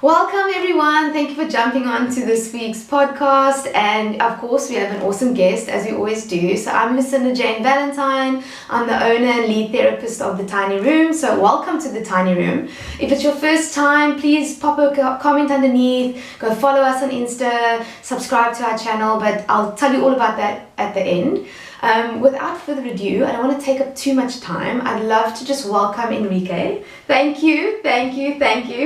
Welcome everyone. Thank you for jumping on to this week's podcast, and of course we have an awesome guest as we always do. So I'm Lucinda Jane Valentine. I'm the owner and lead therapist of The Tiny Room. So welcome to The Tiny Room. If it's your first time, please pop a comment underneath, go follow us on Insta, subscribe to our channel, but I'll tell you all about that at the end. Without further ado, I don't want to take up too much time. I'd love to just welcome Enrique. Thank you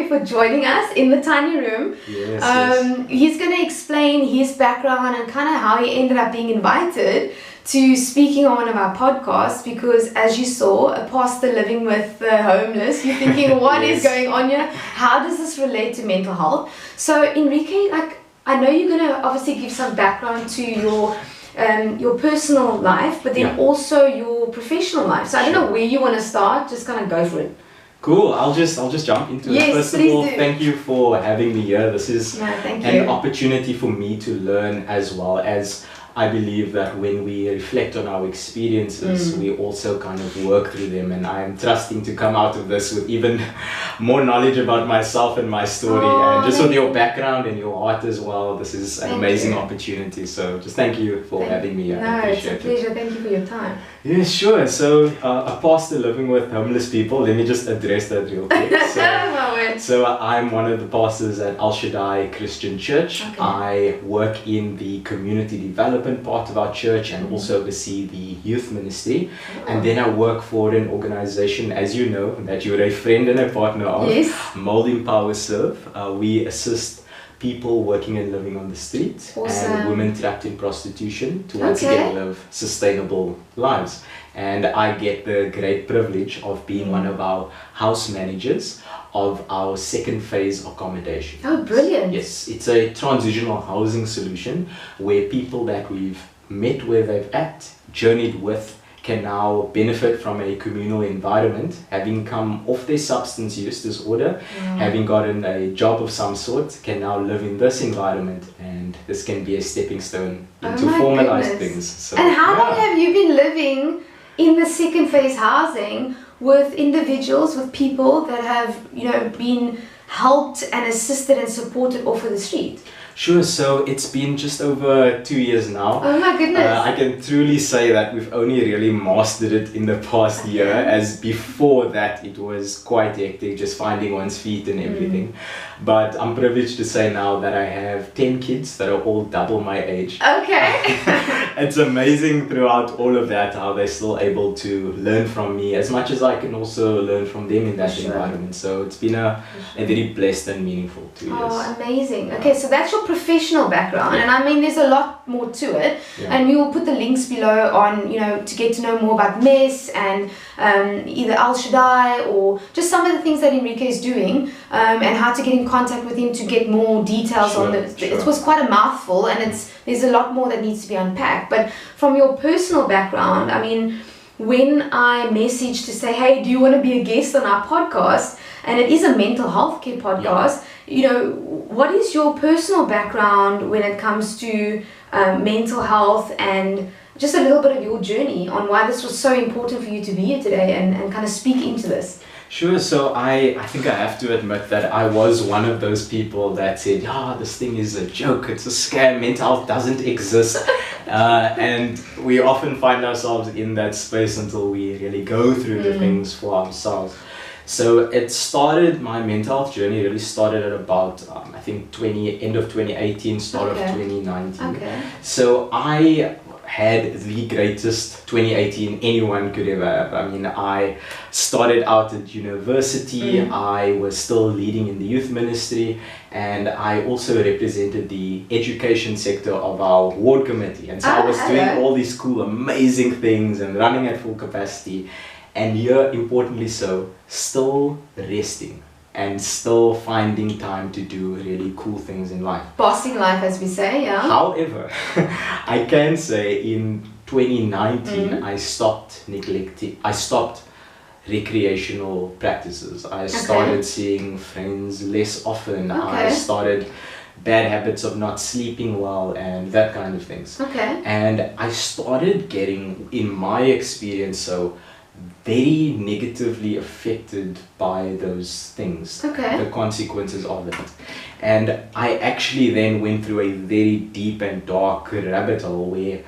for joining us in The Tiny Room. Yes. He's going to explain his background and kind of how he ended up being invited to speaking on one of our podcasts, because as you saw, a pastor living with the homeless, you're thinking, what is going on here? How does this relate to mental health? So Enrique, I know you're going to obviously give some background to your personal life, but then also your professional life. So I don't know where you want to start. Just kind of go for it. Cool. I'll just jump into it. First of all, thank you for having me here. This is an opportunity for me to learn, as well as I believe that when we reflect on our experiences, we also kind of work through them, and I'm trusting to come out of this with even more knowledge about myself and my story, and just with your background and your heart as well. This is an amazing opportunity, so just thank you for having me. No, it's a pleasure. Thank you for your time. Yeah, sure. So a pastor living with homeless people, let me just address that real quick. So I'm one of the pastors at Al Shaddai Christian Church. Okay. I work in the community development part of our church and also oversee the youth ministry. And then I work for an organization, as you know, that you're a friend and a partner of, Mold Empower Serve. We assist people working and living on the street and women trapped in prostitution to once again live sustainable lives. And I get the great privilege of being one of our house managers of our second phase accommodation. Oh, brilliant. Yes, it's a transitional housing solution where people that we've met where they've at, journeyed with, can now benefit from a communal environment, having come off their substance use disorder, having gotten a job of some sort, can now live in this environment, and this can be a stepping stone into formalized things. So, and how long have you been living in the second phase housing with individuals, with people that have, been helped and assisted and supported off of the street? Sure, so it's been just over 2 years now. Oh my goodness. I can truly say that we've only really mastered it in the past year, as before that it was quite hectic, just finding one's feet and everything. But I'm privileged to say now that I have 10 kids that are all double my age. Okay. It's amazing throughout all of that how they're still able to learn from me as much as I can also learn from them in that environment. So it's been a very blessed and meaningful 2 years. Oh, amazing. Okay, so that's your professional background, and I mean there's a lot more to it, and we will put the links below on, to get to know more about MESS and either Al Shaddai or just some of the things that Enrique is doing, and how to get in contact with him to get more details on it. It was quite a mouthful, and there's a lot more that needs to be unpacked. But from your personal background, I mean, when I messaged to say, hey, do you want to be a guest on our podcast, and it is a mental health care podcast, what is your personal background when it comes to mental health, and just a little bit of your journey on why this was so important for you to be here today and kind of speak into this? Sure, so I think I have to admit that I was one of those people that said, this thing is a joke, it's a scam, mental health doesn't exist. And we often find ourselves in that space until we really go through the things for ourselves. So my mental health journey really started at about, I think end of 2018, start of 2019. Okay. So I had the greatest 2018 anyone could ever have. I mean, I started out at university, I was still leading in the youth ministry, and I also represented the education sector of our ward committee. And so I was doing all these cool, amazing things and running at full capacity. And here, importantly so, still resting and still finding time to do really cool things in life. Bossing life, as we say, However, I can say in 2019, I stopped recreational practices. I started seeing friends less often. I started bad habits of not sleeping well and that kind of things. And I started getting, in my experience, very negatively affected by those things, Okay. the consequences of it. And I actually then went through a very deep and dark rabbit hole where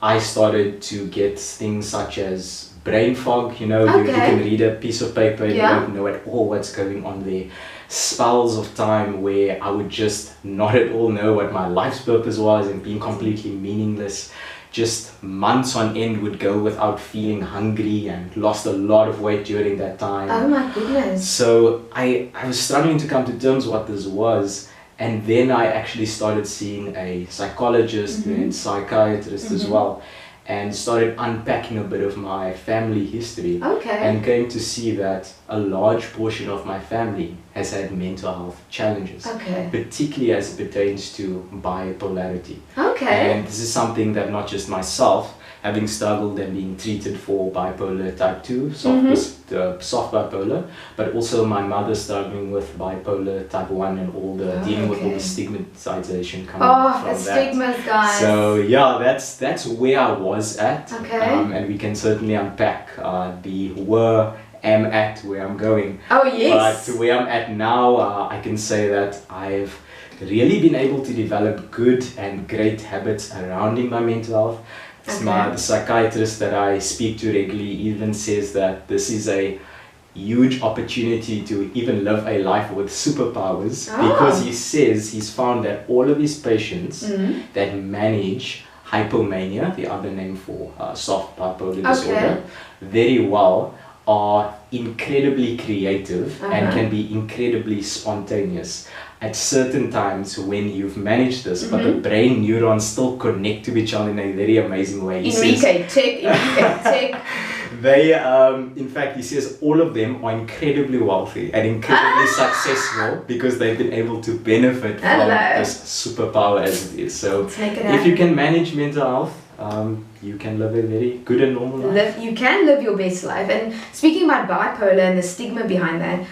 I started to get things such as brain fog. You know, you can read a piece of paper and you don't know at all what's going on there. Spells of time where I would just not at all know what my life's purpose was and being completely meaningless. Just months on end would go without feeling hungry and lost a lot of weight during that time. Oh my goodness. So I was struggling to come to terms what this was, and then I actually started seeing a psychologist and psychiatrist as well, and started unpacking a bit of my family history, and came to see that a large portion of my family has had mental health challenges, particularly as it pertains to bipolarity. And this is something that not just myself, having struggled and being treated for bipolar type 2, soft bipolar, but also my mother struggling with bipolar type 1 and all the dealing with all the stigmatization coming from that. Stigmas, guys. So yeah, that's where I was at, and we can certainly unpack the am at where I'm going. Oh yes. But where I'm at now, I can say that I've really been able to develop good and great habits surrounding my mental health. The psychiatrist that I speak to regularly even says that this is a huge opportunity to even live a life with superpowers, because he says he's found that all of his patients that manage hypomania, the other name for soft bipolar disorder, very well, are incredibly creative and can be incredibly spontaneous at certain times when you've managed this, but the brain neurons still connect to each other in a very amazing way. Enrique, tick. They, in fact, he says all of them are incredibly wealthy and incredibly successful because they've been able to benefit from this superpower as it is. So if you can manage mental health, you can live a very good and normal life. You can live your best life. And speaking about bipolar and the stigma behind that,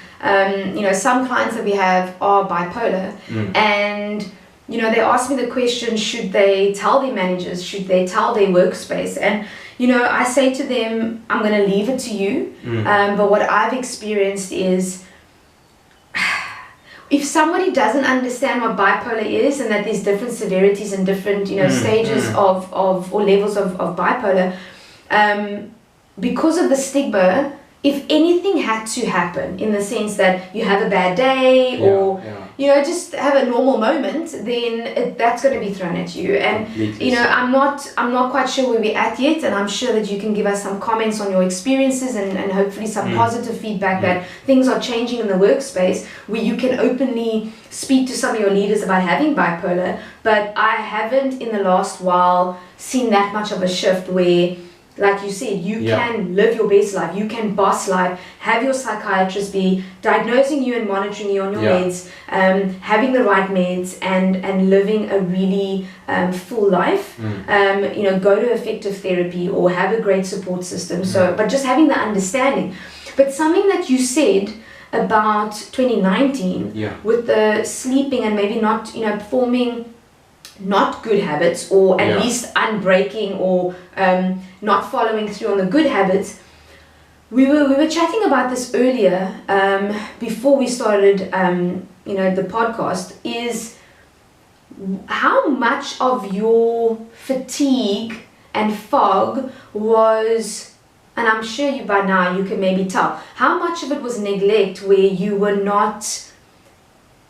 you know, some clients that we have are bipolar, and you know, they ask me the question, should they tell their managers, should they tell their workspace? And you know, I say to them, I'm going to leave it to you, but what I've experienced is, if somebody doesn't understand what bipolar is and that there's different severities and different, you know, stages of or levels of bipolar, because of the stigma, if anything had to happen in the sense that you have a bad day or you know, just have a normal moment, then that's going to be thrown at you. And you know, I'm not quite sure where we're at yet, and I'm sure that you can give us some comments on your experiences and hopefully some positive feedback that things are changing in the workspace where you can openly speak to some of your leaders about having bipolar. But I haven't in the last while seen that much of a shift where, like you said, you can live your best life, you can boss life, have your psychiatrist be diagnosing you and monitoring you on your meds, having the right meds, and living a really full life. You know, go to effective therapy or have a great support system. So, but just having the understanding. But something that you said about 2019 with the sleeping and maybe not, you know, forming not good habits, or at least unbreaking or not following through on the good habits. We were chatting about this earlier before we started you know, the podcast, is how much of your fatigue and fog was, and I'm sure you by now you can maybe tell, how much of it was neglect where you were not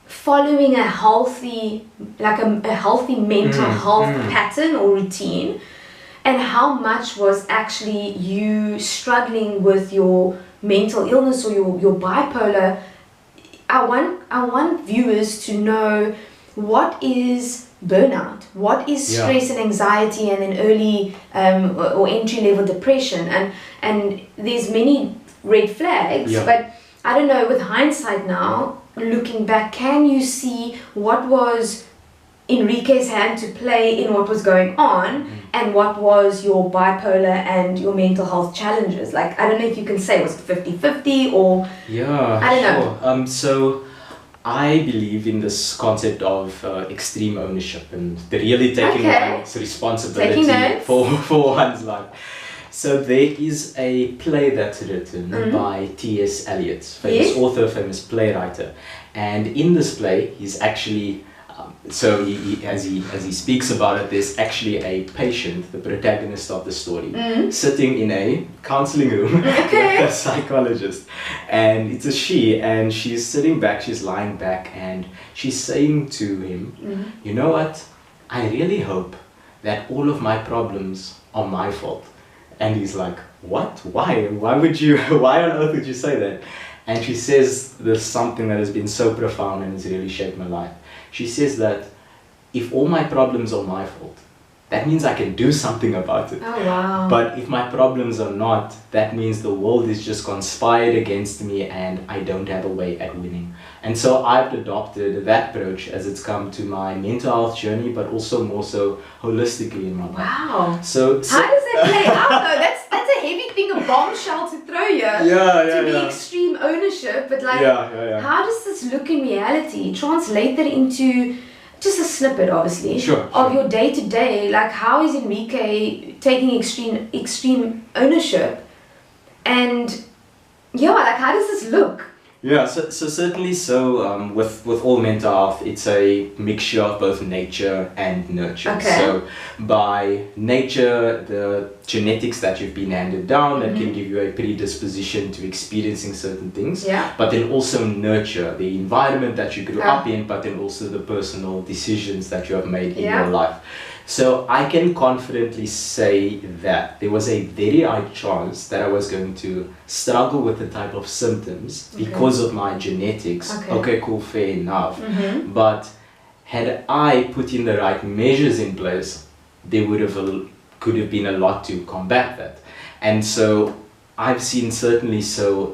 following a healthy, like a healthy mental health pattern or routine, and how much was actually you struggling with your mental illness or your bipolar. I want viewers to know, what is burnout, what is stress and anxiety, and then early or entry level depression, and there's many red flags, but I don't know, with hindsight now, looking back, can you see what was Enrique's hand to play in what was going on, and what was your bipolar and your mental health challenges? Like, I don't know if you can say, was it 50-50 or... I don't know. So I believe in this concept of extreme ownership and really taking one's responsibility for one's life. So there is a play that's written by T.S. Eliot, famous author, famous playwright. And in this play, he's actually, so as he speaks about it, there's actually a patient, the protagonist of the story, sitting in a counseling room with a psychologist. And it's a she, and she's sitting back, she's lying back, and she's saying to him, you know what, I really hope that all of my problems are my fault. And he's like, what? Why? Why on earth would you say that? And she says there's something that has been so profound and has really shaped my life. She says that if all my problems are my fault, that means I can do something about it. Oh, wow. But if my problems are not, that means the world is just conspired against me and I don't have a way at winning. And so I've adopted that approach as it's come to my mental health journey, but also more so holistically in my life. Wow. So how does that play out though? That's a heavy thing, a bombshell to throw you. To be extreme ownership, but like, how does this look in reality? Translate that into just a snippet, obviously, of your day to day. Like, how is Enrique taking extreme ownership? And like, how does this look? Yeah, so certainly, with all mental health, it's a mixture of both nature and nurture. Okay. So by nature, the genetics that you've been handed down that can give you a predisposition to experiencing certain things. Yeah. But then also nurture, the environment that you grew up in, but then also the personal decisions that you have made in your life. So I can confidently say that there was a very high chance that I was going to struggle with the type of symptoms because of my genetics. Okay, cool, fair enough. But had I put in the right measures in place, there could have been a lot to combat that. And so I've seen certainly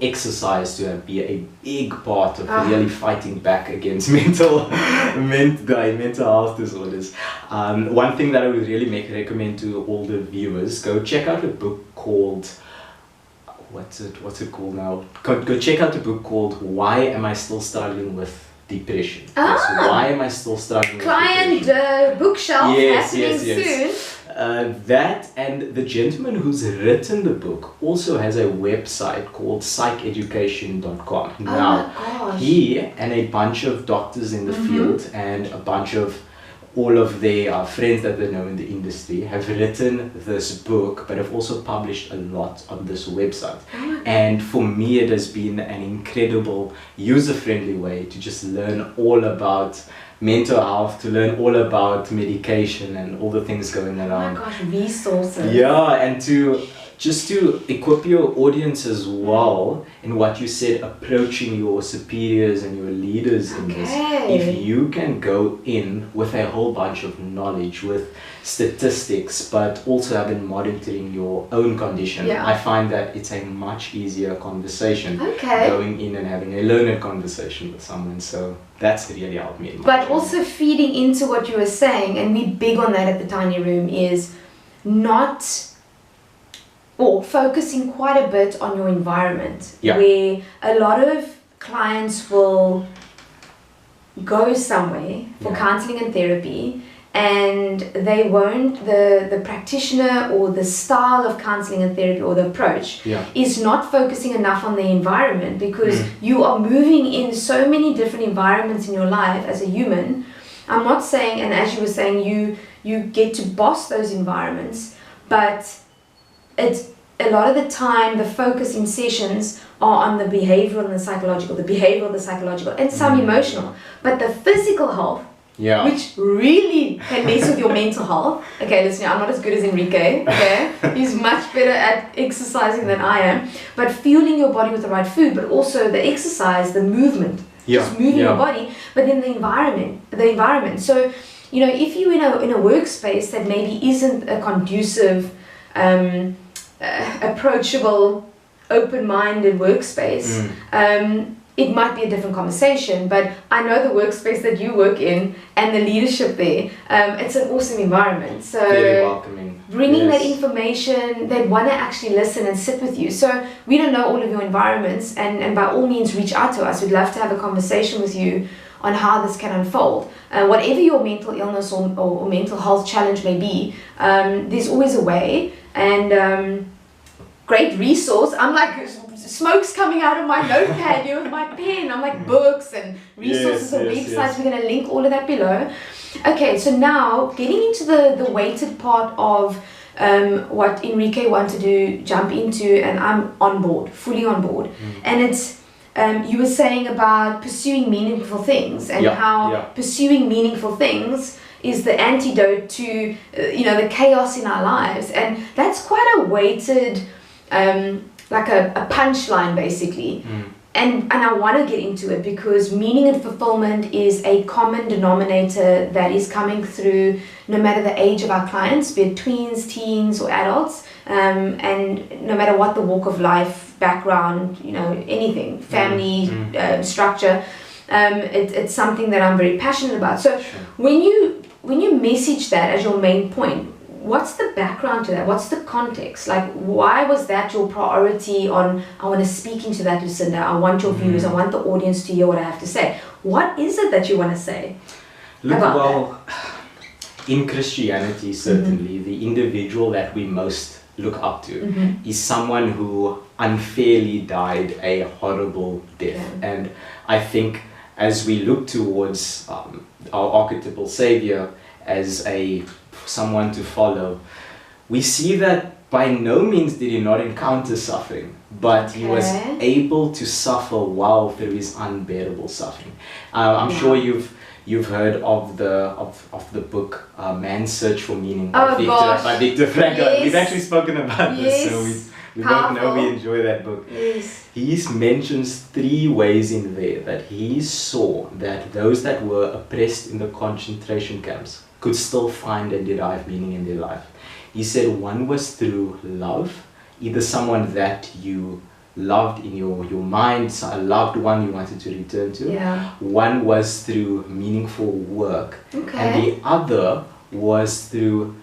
exercise to be a big part of really fighting back against mental health disorders. One thing that I would really recommend to all the viewers, go check out a book called, what's it called now? Go check out a book called Why Am I Still Struggling with Depression? Why am I still struggling with depression? Client bookshelf happening soon. That, and the gentleman who's written the book also has a website called psycheducation.com. Now, he and a bunch of doctors in the field and a bunch of all of their friends that they know in the industry have written this book, but have also published a lot on this website. And for me, it has been an incredible user-friendly way to just learn all about mental health, to learn all about medication and all the things going around. Oh my gosh, resources. Yeah, and to equip your audience as well in what you said, approaching your superiors and your leaders in this. If you can go in with a whole bunch of knowledge, with statistics, but also have been monitoring your own condition, I find that it's a much easier conversation going in and having a learned conversation with someone. So that's really helped me. But also feeding into what you were saying, and we're big on that at the Tiny Room, is focusing quite a bit on your environment, where a lot of clients will go somewhere for counseling and therapy, and they won't, the practitioner or the style of counseling and therapy or the approach is not focusing enough on the environment, because you are moving in so many different environments in your life as a human. I'm not saying, and as you were saying, you get to boss those environments, but it's a lot of the time the focus in sessions are on the behavioral and the psychological, and some emotional, but the physical health, which really can mess with your mental health. Okay, listen, I'm not as good as Enrique, okay? He's much better at exercising than I am, but fueling your body with the right food, but also the exercise, the movement, just moving your body, but then the environment. So, you know, if you're in a workspace that maybe isn't a conducive, approachable, open-minded workspace, it might be a different conversation. But I know the workspace that you work in and the leadership there, it's an awesome environment. So very welcoming. Bringing that information, they want to actually listen and sit with you. So we don't know all of your environments, and by all means reach out to us. We'd love to have a conversation with you on how this can unfold. Whatever your mental illness or mental health challenge may be, there's always a way. And great resource. I'm like, smoke's coming out of my notepad here with my pen. I'm like, books and resources and websites. We're going to link all of that below. Okay, so now getting into the weighted part of what Enrique wanted to jump into, and I'm on board, fully on board. And it's, you were saying about pursuing meaningful things, and how pursuing meaningful things is the antidote to, you know, the chaos in our lives. And that's quite a weighted, like a punchline basically. And I want to get into it because meaning and fulfillment is a common denominator that is coming through no matter the age of our clients, be it tweens, teens or adults, and no matter what the walk of life, background, you know, anything, family, structure, it's something that I'm very passionate about. So when you message that as your main point, what's the background to that? What's the context? Like, why was that your priority on, I want to speak into that, Lucinda, I want your views, I want the audience to hear what I have to say. What is it that you want to say? Look, well, in Christianity, certainly, the individual that we most look up to is someone who unfairly died a horrible death. And I think as we look towards our archetypal savior as someone to follow, we see that by no means did he not encounter suffering, but he was able to suffer well through his unbearable suffering. I'm sure you've heard of the book Man's Search for Meaning by Viktor Frankl. Yes. We've actually spoken about this, so we both know we enjoy that book. He mentions 3 ways in there that he saw that those that were oppressed in the concentration camps could still find and derive meaning in their life. He said one was through love, either someone that you loved in your mind, a loved one you wanted to return to. One was through meaningful work. And the other was through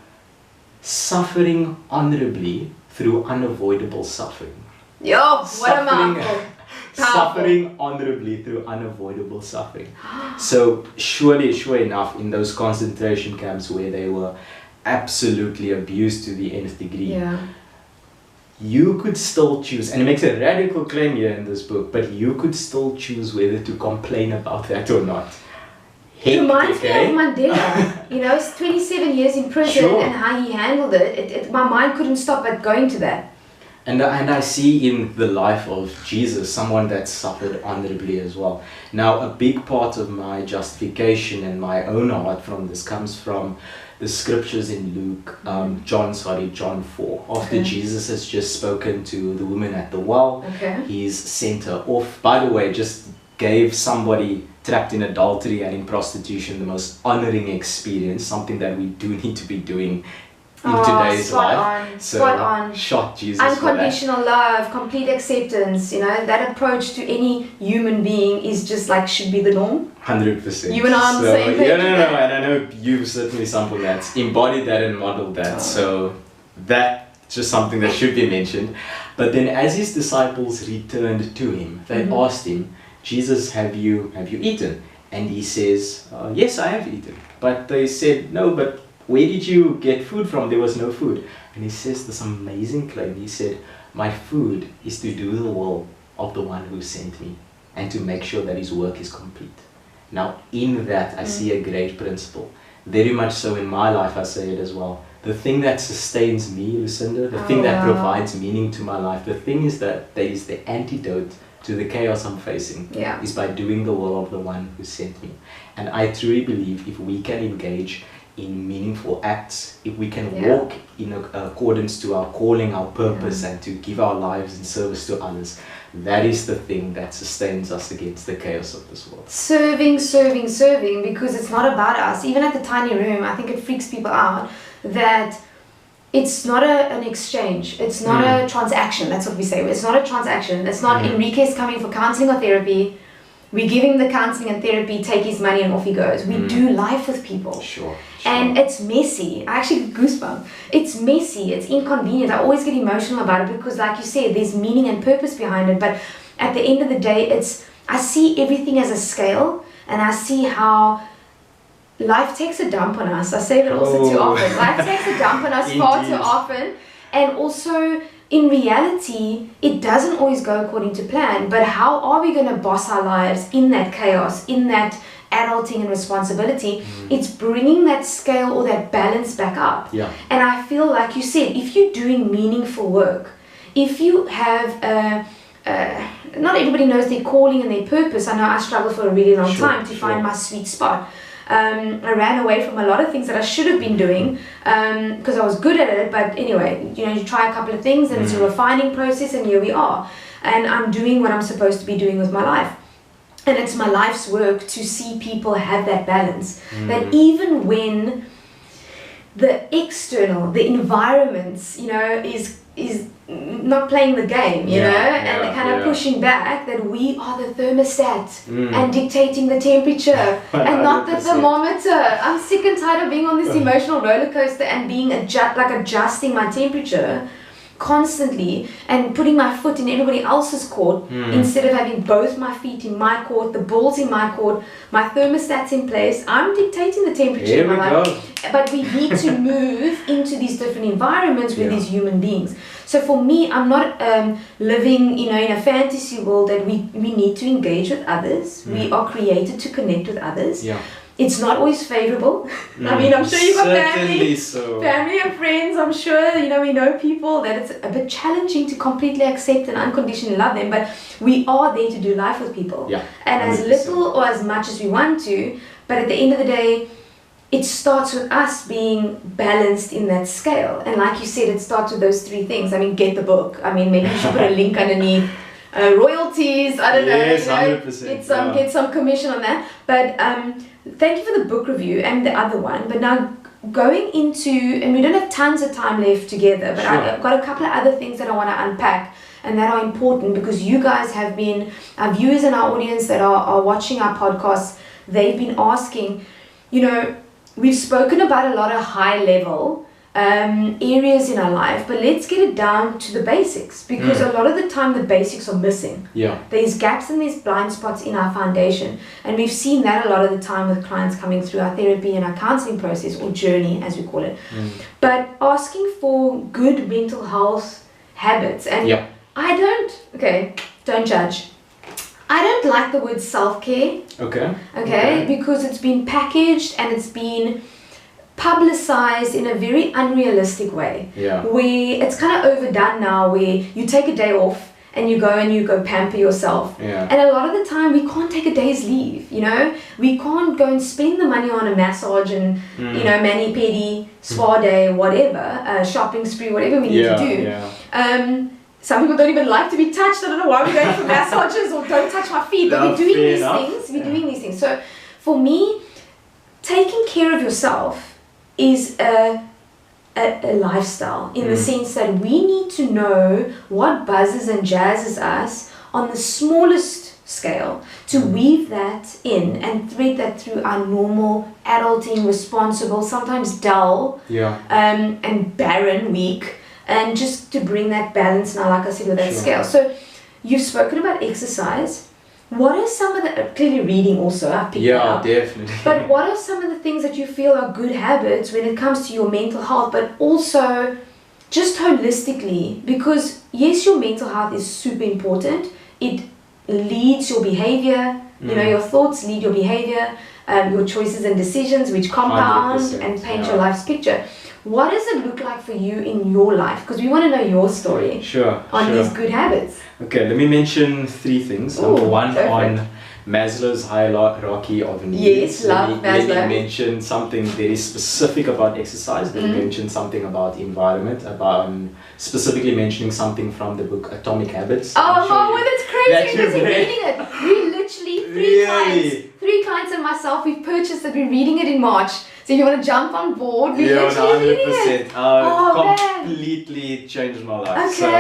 suffering honorably through unavoidable suffering. What a mouthful. Suffering honorably through unavoidable suffering. So sure enough, in those concentration camps where they were absolutely abused to the nth degree, you could still choose, and it makes a radical claim here in this book, but you could still choose whether to complain about that or not. It reminds me of Mandela. You know, it's 27 years in prison and how he handled it. My mind couldn't stop but going to that. And I see in the life of Jesus someone that suffered honorably as well. Now, a big part of my justification and my own heart from this comes from the scriptures in Luke, John 4. After Jesus has just spoken to the woman at the well, he's sent her off. By the way, just gave somebody trapped in adultery and in prostitution the most honoring experience, something that we do need to be doing in today's life. Spot on. Shot Jesus. Unconditional love, complete acceptance, you know, that approach to any human being is just like, should be the norm. 100%. You and I are on the same page. No, and I know you've certainly someone that's embodied that and modeled that. So that's just something that should be mentioned. But then as his disciples returned to him, they asked him, Jesus, have you eaten? And he says, yes, I have eaten. But they said, no, but where did you get food from? There was no food. And he says this amazing claim. He said, my food is to do the will of the one who sent me and to make sure that his work is complete. Now, in that, I see a great principle. Very much so in my life, I say it as well. The thing that sustains me, Lucinda, the thing that provides meaning to my life, the thing is that is the antidote to the chaos I'm facing, is by doing the will of the one who sent me. And I truly believe if we can engage in meaningful acts, if we can walk in accordance to our calling, our purpose, and to give our lives in service to others, that is the thing that sustains us against the chaos of this world. Serving, because it's not about us. Even at the tiny room, I think it freaks people out that it's not an exchange. It's not a transaction. That's what we say. It's not a transaction. It's not Enrique's coming for counseling or therapy. We give him the counseling and therapy, take his money, and off he goes. We do life with people. Sure. And it's messy. I actually get goosebumps. It's messy. It's inconvenient. I always get emotional about it because, like you said, there's meaning and purpose behind it. But at the end of the day, I see everything as a scale, and I see how life takes a dump on us. I say that also too often. Life takes a dump on us far too often. And also, in reality, it doesn't always go according to plan, but how are we going to boss our lives in that chaos, in that adulting and responsibility? It's bringing that scale or that balance back up. Yeah. And I feel like you said, if you're doing meaningful work, if you have not everybody knows their calling and their purpose. I know I struggled for a really long time to find my sweet spot. I ran away from a lot of things that I should have been doing because I was good at it, but anyway, you try a couple of things and it's a refining process, and here we are, and I'm doing what I'm supposed to be doing with my life. And it's my life's work to see people have that balance, that even when the external, the environments, is not playing the game, and kind of pushing back, that we are the thermostat and dictating the temperature and not the thermometer. I'm sick and tired of being on this emotional roller coaster and being adjusting my temperature constantly and putting my foot in everybody else's court instead of having both my feet in my court, the balls in my court, my thermostat's in place. I'm dictating the temperature in my life. But we need to move into these different environments with these human beings. So for me, I'm not living in a fantasy world that we need to engage with others. We are created to connect with others. It's not always favorable. I mean, I'm sure you've got family and friends. I'm sure, we know people that it's a bit challenging to completely accept and unconditionally love them, but we are there to do life with people. And as little or as much as we want to, but at the end of the day, it starts with us being balanced in that scale. And like you said, it starts with those three things. I mean, get the book. I mean, maybe you should put a link underneath. Royalties, I don't know. Yes, 100%. Get some commission on that. But thank you for the book review and the other one. But now going into, and we don't have tons of time left together, but I've got a couple of other things that I want to unpack and that are important, because you guys have been, our viewers and our audience that are watching our podcasts, they've been asking, we've spoken about a lot of high level areas in our life, but let's get it down to the basics, because a lot of the time the basics are missing. There's gaps and there's blind spots in our foundation, and we've seen that a lot of the time with clients coming through our therapy and our counseling process, or journey as we call it. But asking for good mental health habits, and don't judge. I don't like the word self-care. Okay, because it's been packaged and it's been publicized in a very unrealistic way, where it's kind of overdone now, where you take a day off and you go pamper yourself, and a lot of the time we can't take a day's leave. We can't go and spend the money on a massage and mani-pedi, spa day, whatever, shopping spree, whatever we need to do. Some people don't even like to be touched. I don't know why we're going for massages or don't touch my feet, but we're doing these things. We're doing these things. So for me, taking care of yourself is a lifestyle, in the sense that we need to know what buzzes and jazzes us on the smallest scale, to weave that in and thread that through our normal adulting, responsible, sometimes dull and barren week, and just to bring that balance now, like I said, with that scale. So you've spoken about exercise. What are some of the, clearly reading also, I picked that up. Definitely. But what are some of the things that you feel are good habits when it comes to your mental health, but also just holistically? Because yes, your mental health is super important. It leads your behavior. Your thoughts lead your behavior, your choices and decisions, which compound and paint your life's picture. What does it look like for you in your life? Because we want to know your story on these good habits. Okay, let me mention three things. Number one, on Maslow's hierarchy of needs. Yes, love Maslow. Let me mention something very specific about exercise. Let me mention something about environment, about specifically mentioning something from the book Atomic Habits. That's crazy. We're busy reading it. We literally, three clients and myself, we've purchased it. We're reading it in March. So if you want to jump on board, we're literally reading it. Completely changed my life. So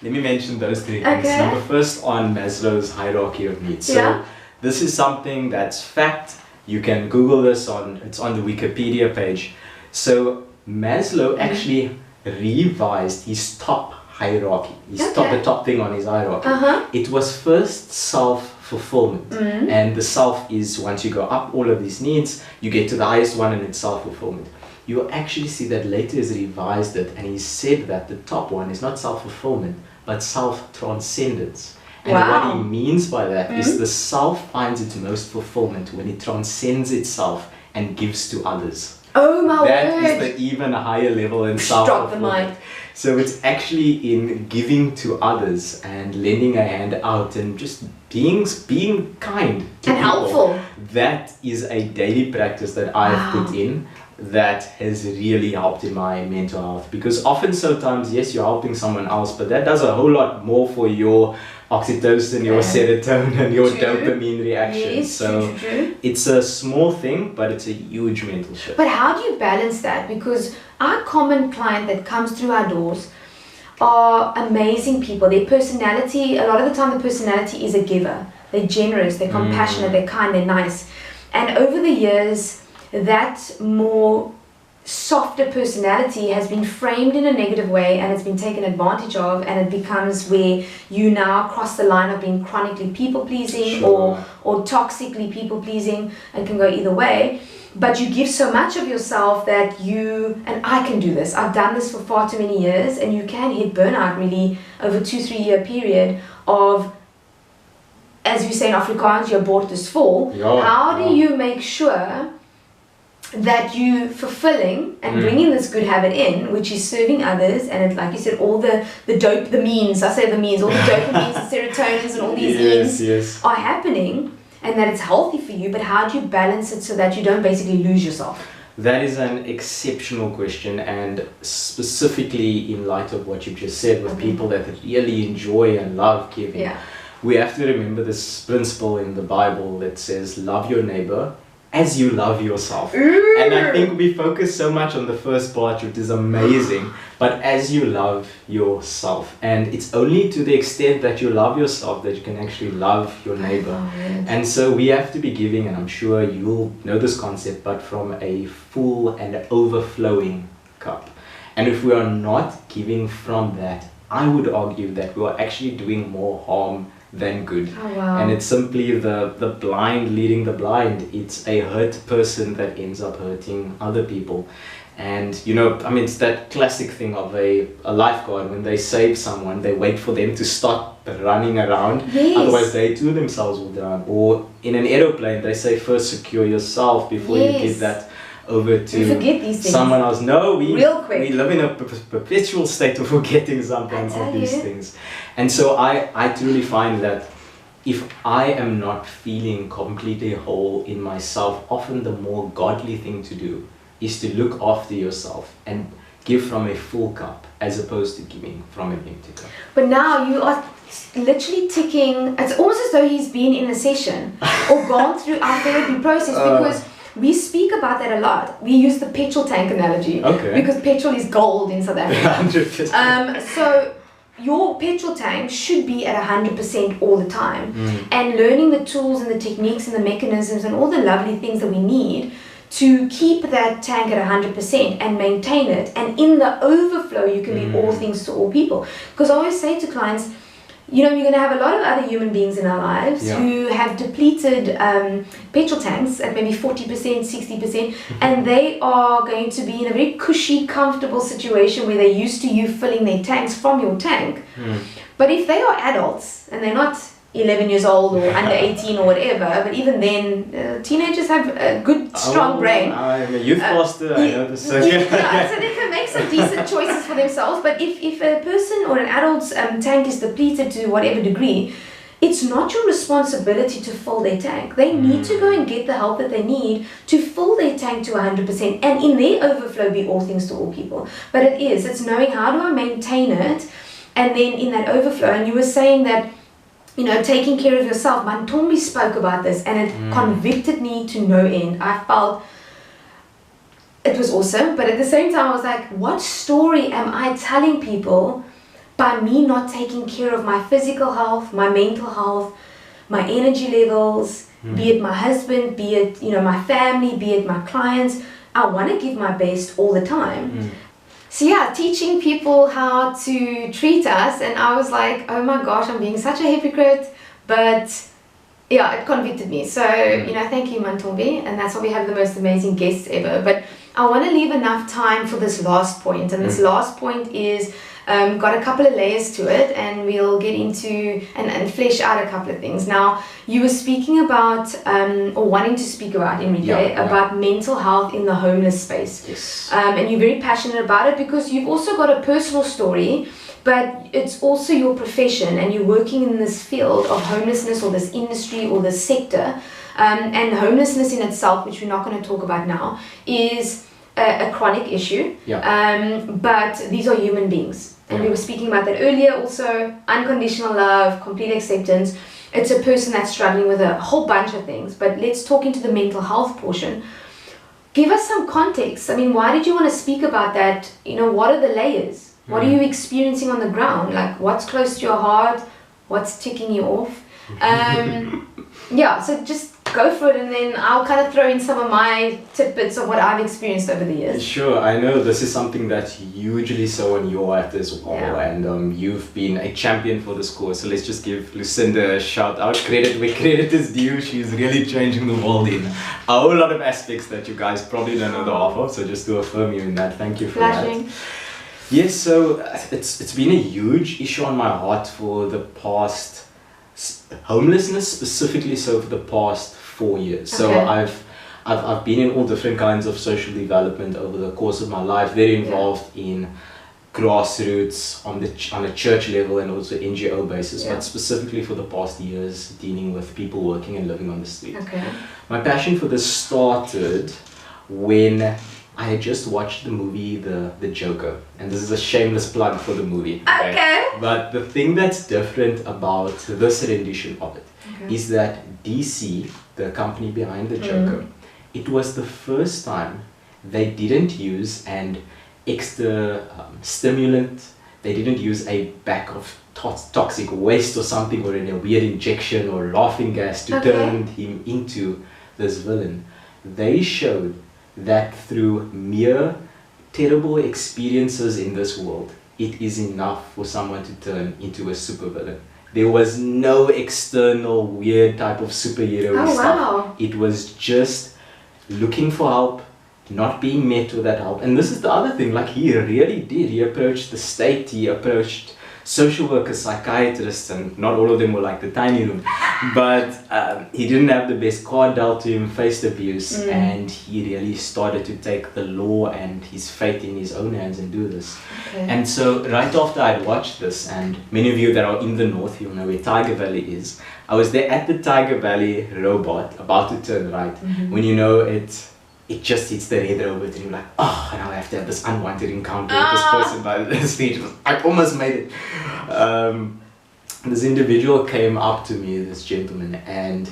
let me mention those three things. Number first, on Maslow's hierarchy of needs. So this is something that's fact. You can Google this it's on the Wikipedia page. So Maslow actually revised his top hierarchy. The top thing on his hierarchy. It was first self-fulfillment, and the self is, once you go up all of these needs, you get to the highest one, and it's self-fulfillment. you actually see that later he's revised it, and he said that the top one is not self-fulfillment, but self-transcendence. And what he means by that is the self finds its most fulfillment when it transcends itself and gives to others. Oh my word! That is the even higher level in self-fulfillment. So it's actually in giving to others and lending a hand out and just being kind to and people. Helpful. That is a daily practice that I've put in that has really helped in my mental health, because often sometimes, yes, you're helping someone else, but that does a whole lot more for your oxytocin, your serotonin, your dopamine reaction. Yes, so it's a small thing, but it's a huge mental shift. But how do you balance that? Because our common client that comes through our doors are amazing people. Their personality, a lot of the time the personality is a giver. They're generous, they're compassionate, they're kind, they're nice. And over the years, that more softer personality has been framed in a negative way, and it's been taken advantage of, and it becomes where you now cross the line of being chronically people-pleasing or toxically people-pleasing, and can go either way. But you give so much of yourself that and I can do this, I've done this for far too many years, and you can hit burnout really over 2-3 year period of, as we say in Afrikaans, your bord is full. How do you make sure that you fulfilling and bringing this good habit in, which is serving others, and it's like you said, all the means, all the dopamines, the serotonins, and all these things are happening, and that it's healthy for you, but how do you balance it so that you don't basically lose yourself? That is an exceptional question, and specifically in light of what you just said, with people that really enjoy and love giving, we have to remember this principle in the Bible that says, love your neighbor as you love yourself. And I think we focus so much on the first part, which is amazing, but as you love yourself. And it's only to the extent that you love yourself that you can actually love your neighbor. And so we have to be giving, and I'm sure you'll know this concept, but from a full and overflowing cup. And if we are not giving from that, I would argue that we are actually doing more harm than good. And it's simply the blind leading the blind. It's a hurt person that ends up hurting other people. And you know, I mean, it's that classic thing of a lifeguard. When they save someone, they wait for them to stop running around, otherwise they too themselves will drown. Or in an aeroplane, they say first secure yourself before you give that over to someone else. No, we live in a perpetual state of forgetting sometimes of these things. And so I truly find that if I am not feeling completely whole in myself, often the more godly thing to do is to look after yourself and give from a full cup as opposed to giving from an empty cup. But now you are literally ticking, it's almost as though he's been in a session or gone through our therapy process, because we speak about that a lot. We use the petrol tank analogy because petrol is gold in South Africa. So your petrol tank should be at 100% all the time, and learning the tools and the techniques and the mechanisms and all the lovely things that we need to keep that tank at 100% and maintain it, and in the overflow you can be all things to all people. Because I always say to clients, you know, you're going to have a lot of other human beings in our lives who have depleted petrol tanks at maybe 40%, 60%, and they are going to be in a very cushy, comfortable situation where they're used to you filling their tanks from your tank. But if they are adults and they're not 11 years old or under 18 or whatever, but even then, teenagers have a good, strong brain. I'm a youth pastor, I know this. So they can make some decent choices for themselves. But if a person or an adult's tank is depleted to whatever degree, it's not your responsibility to fill their tank. They need to go and get the help that they need to fill their tank to 100%, and in their overflow be all things to all people. But it's knowing how do I maintain it, and then in that overflow. And you were saying that, you know, taking care of yourself. Mantombi spoke about this, and it convicted me to no end. I felt it was awesome, but at the same time I was like, what story am I telling people by me not taking care of my physical health, my mental health, my energy levels, be it my husband, be it, you know, my family, be it my clients. I want to give my best all the time. So yeah, teaching people how to treat us, and I was like, oh my gosh, I'm being such a hypocrite, but yeah, it convicted me. So, you know, thank you, Mantombi, and that's why we have the most amazing guests ever. But I want to leave enough time for this last point, and this last point is got a couple of layers to it, and we'll get into and flesh out a couple of things. Now, you were speaking about or wanting to speak about, Enrique, about mental health in the homeless space. Yes. And you're very passionate about it because you've also got a personal story, but it's also your profession, and you're working in this field of homelessness, or this industry, or this sector. And homelessness in itself, which we're not going to talk about now, is a chronic issue. But these are human beings. And we were speaking about that earlier also. Unconditional love, complete acceptance. It's a person that's struggling with a whole bunch of things. But let's talk into the mental health portion. Give us some context. I mean, why did you want to speak about that? You know, what are the layers? What are you experiencing on the ground? Like, what's close to your heart? What's ticking you off? Yeah, so just go for it, and then I'll kind of throw in some of my tidbits of what I've experienced over the years. Sure, I know this is something that's hugely so on your heart as well, and you've been a champion for this cause, so let's just give Lucinda a shout out. Credit where credit is due. She's really changing the world in a whole lot of aspects that you guys probably don't know the half of, so just to affirm you in that, thank you for that. Yes, so it's been a huge issue on my heart for the past, homelessness specifically, so for the past 4 years. So I've been in all different kinds of social development over the course of my life, very involved in grassroots on a church level and also NGO basis, but specifically for the past years dealing with people working and living on the street. My passion for this started when I had just watched the movie The Joker, and this is a shameless plug for the movie. But the thing that's different about this rendition of it is that DC, the company behind The Joker, it was the first time they didn't use an extra stimulant. They didn't use a bag of toxic waste or something, or a weird injection or laughing gas to turn him into this villain. They showed that through mere terrible experiences in this world, it is enough for someone to turn into a supervillain. There was no external weird type of superhero stuff. It was just looking for help, not being met with that help. And this is the other thing, like, he really did. He approached the state, he approached social workers, psychiatrists, and not all of them were like the tiny room, but he didn't have the best card dealt to him, faced abuse, and he really started to take the law and his fate in his own hands and do this. And so right after I'd watched this, and many of you that are in the north, you'll know where Tiger Valley is. I was there at the Tiger Valley robot, about to turn right, when you know it just hits the red robot, and you're like, oh, now I have to have this unwanted encounter with this person by the stage. I almost made it. This individual came up to me, this gentleman, and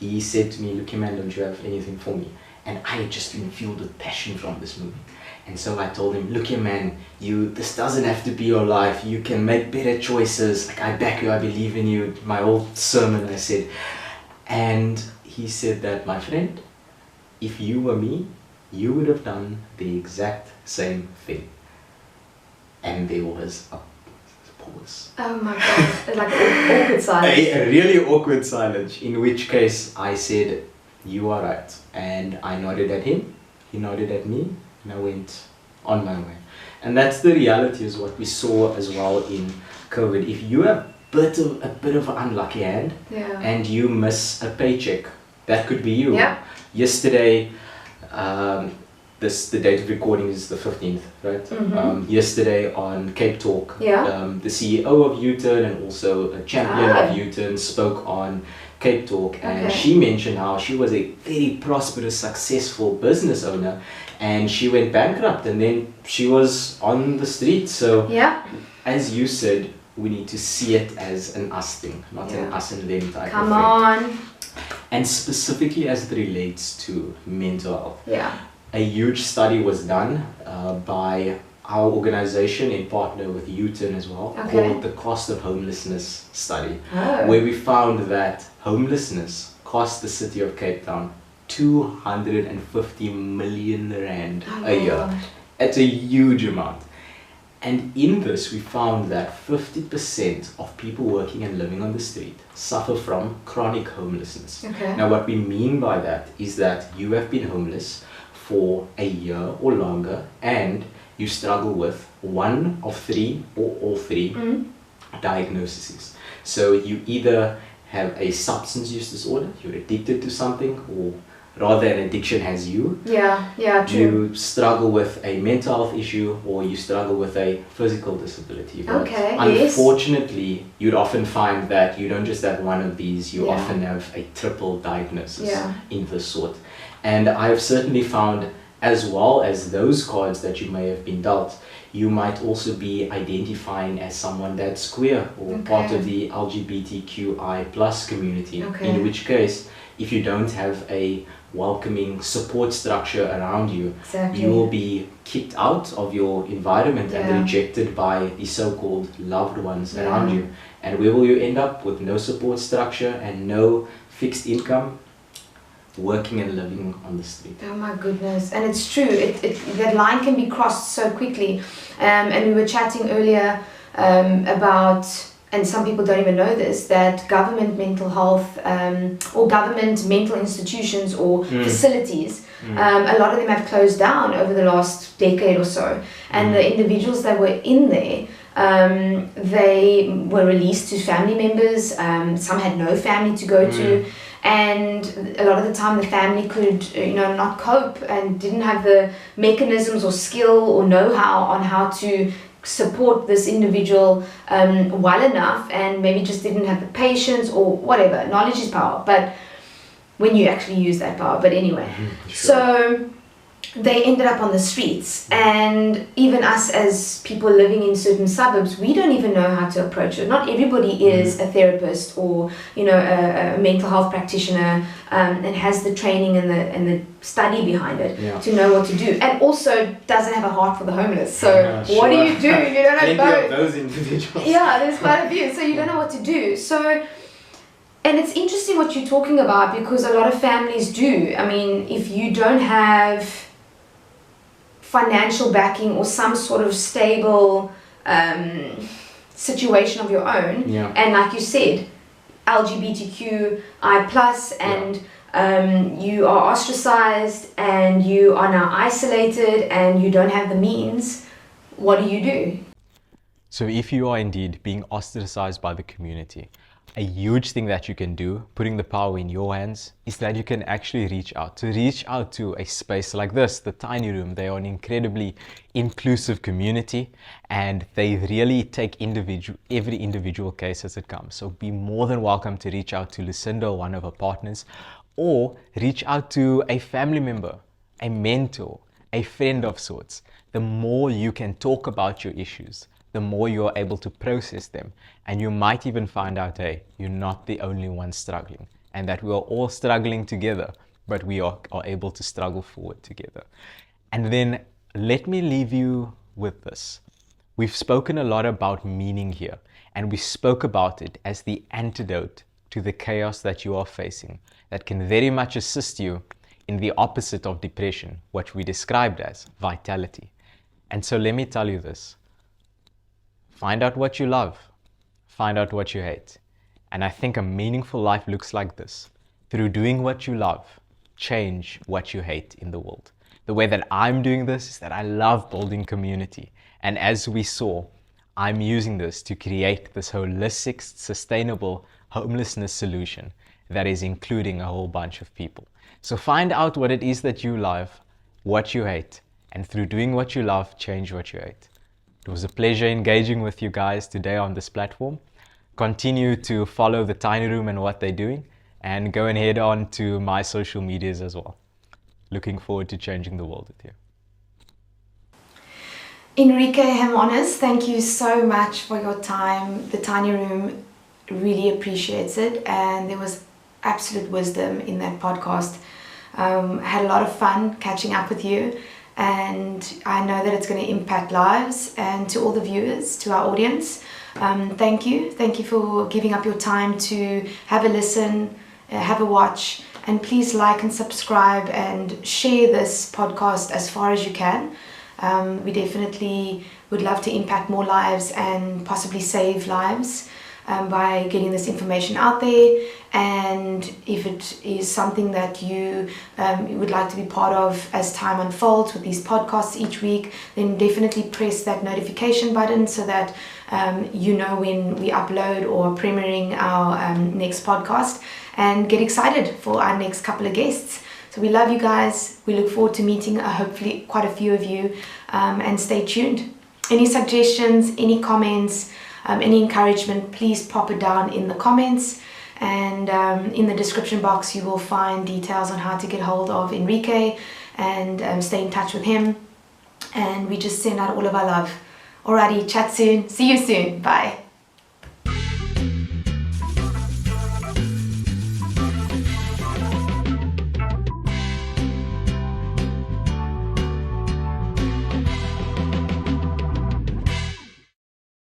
he said to me, look, man, don't you have anything for me? And I had just been filled with passion from this movie. And so I told him, look here, man, this doesn't have to be your life. You can make better choices. Like, I back you, I believe in you. My old sermon, I said. And he said that, my friend, if you were me, you would have done the exact same thing. And there was a pause. Oh my God, like an awkward silence. A really awkward silence, in which case I said, you are right. And I nodded at him, he nodded at me, and I went on my way. And that's the reality, is what we saw as well in COVID. If you have a bit of an unlucky hand, and you miss a paycheck, that could be you. Yesterday, the date of recording is the 15th, right? Yesterday on Cape Talk, the CEO of U-Turn and also a champion of U-Turn spoke on Cape Talk, and she mentioned how she was a very prosperous, successful business owner, and she went bankrupt, and then she was on the street. So, as you said, we need to see it as an us thing, not an us and them type of thing. Come on. And specifically as it relates to mental health. A huge study was done by our organization in partner with U-Turn as well, called the Cost of Homelessness Study, where we found that homelessness cost the city of Cape Town 250 million rand a year. It's a huge amount. And in this, we found that 50% of people working and living on the street suffer from chronic homelessness. Now, what we mean by that is that you have been homeless for a year or longer and you struggle with one of three or all three diagnoses. So you either have a substance use disorder, you're addicted to something, or rather an addiction has you. Yeah, true. You struggle with a mental health issue, or you struggle with a physical disability. But okay, unfortunately, you'd often find that you don't just have one of these, you often have a triple diagnosis in this sort. And I've certainly found, as well as those cards that you may have been dealt, you might also be identifying as someone that's queer or part of the LGBTQI plus community, in which case, if you don't have a welcoming support structure around you, you will be kicked out of your environment and rejected by the so-called loved ones around you. And where will you end up? With no support structure and no fixed income, working and living on the street. Oh my goodness. And it's true, that line can be crossed so quickly. And we were chatting earlier about, and some people don't even know this, that government mental health or government mental institutions or facilities, a lot of them have closed down over the last decade or so. And the individuals that were in there, they were released to family members. Some had no family to go to. And a lot of the time the family could, not cope and didn't have the mechanisms or skill or know-how on how to support this individual well enough, and maybe just didn't have the patience or whatever. Knowledge is power, but when you actually use that power. But anyway, so they ended up on the streets, and even us as people living in certain suburbs, we don't even know how to approach it. Not everybody is a therapist or a mental health practitioner and has the training and the study behind it to know what to do, and also doesn't have a heart for the homeless. So what do? You don't have both. Those individuals. Yeah, there's quite a few. So you don't know what to do. So. And it's interesting what you're talking about, because a lot of families do. I mean, if you don't have financial backing or some sort of stable situation of your own, and like you said, LGBTQI plus, and you are ostracized and you are now isolated and you don't have the means, what do? So if you are indeed being ostracized by the community, a huge thing that you can do, putting the power in your hands, is that you can actually reach out to a space like this, the Tiny Room. They are an incredibly inclusive community, and they really take every individual case as it comes. So be more than welcome to reach out to Lucinda, one of her partners, or reach out to a family member, a mentor, a friend of sorts. The more you can talk about your issues, the more you're able to process them. And you might even find out, hey, you're not the only one struggling, and that we are all struggling together, but we are able to struggle forward together. And then let me leave you with this. We've spoken a lot about meaning here, and we spoke about it as the antidote to the chaos that you are facing, that can very much assist you in the opposite of depression, what we described as vitality. And so let me tell you this. Find out what you love. Find out what you hate. And I think a meaningful life looks like this. Through doing what you love, change what you hate in the world. The way that I'm doing this is that I love building community. And as we saw, I'm using this to create this holistic, sustainable homelessness solution that is including a whole bunch of people. So find out what it is that you love, what you hate, and through doing what you love, change what you hate. It was a pleasure engaging with you guys today on this platform. Continue to follow the Tiny Room and what they're doing, and go and head on to my social medias as well. Looking forward to changing the world with you. Enrique Hemonis, thank you so much for your time. The Tiny Room really appreciates it, and there was absolute wisdom in that podcast. I had a lot of fun catching up with you, and I know that it's going to impact lives. And to all the viewers, to our audience, thank you for giving up your time to have a listen, have a watch, and please like and subscribe and share this podcast as far as you can. We definitely would love to impact more lives and possibly save lives. by getting this information out there. And if it is something that you would like to be part of as time unfolds with these podcasts each week, then definitely press that notification button so that you know when we upload or premiering our next podcast, and get excited for our next couple of guests. So we love you guys. We look forward to meeting hopefully quite a few of you, and stay tuned. Any suggestions, any comments, any encouragement, please pop it down in the comments. And in the description box you will find details on how to get hold of Enrique and stay in touch with him. And we just send out all of our love. Alrighty, chat soon. See you soon. Bye.